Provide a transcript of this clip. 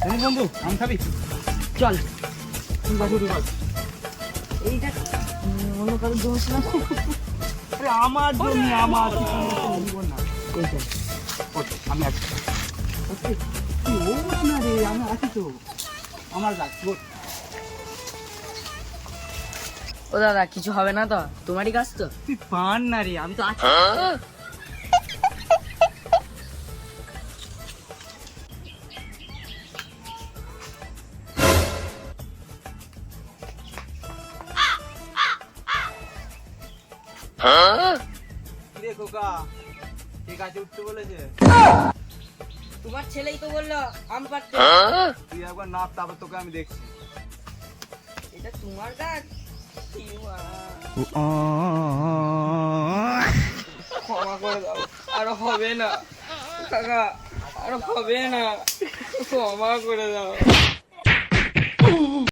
বন্ধু আম খাবি? চল। এইটা অন্য কারোর দোষ না, আমার জমি, আমার না। আমি আছি, তুই ওঠ না রে, আমি আছি তো, আমার গাছ। ও দাদা কিছু হবে না তো? তোমারই গাছ তো? তুই পান না রে, আমি তো আছি। রে খোকা, কে গাছে উঠতে বলেছে? তোমার ছেলেই তো বললো আম পাড়তে। তুই একবার নাপ, তারপর তোকে আমি দেখছি। এটা তোমার গাছ? ক্ষমা করে দাও, আর হবে না কাকা, আর হবে না, ক্ষমা করে দাও।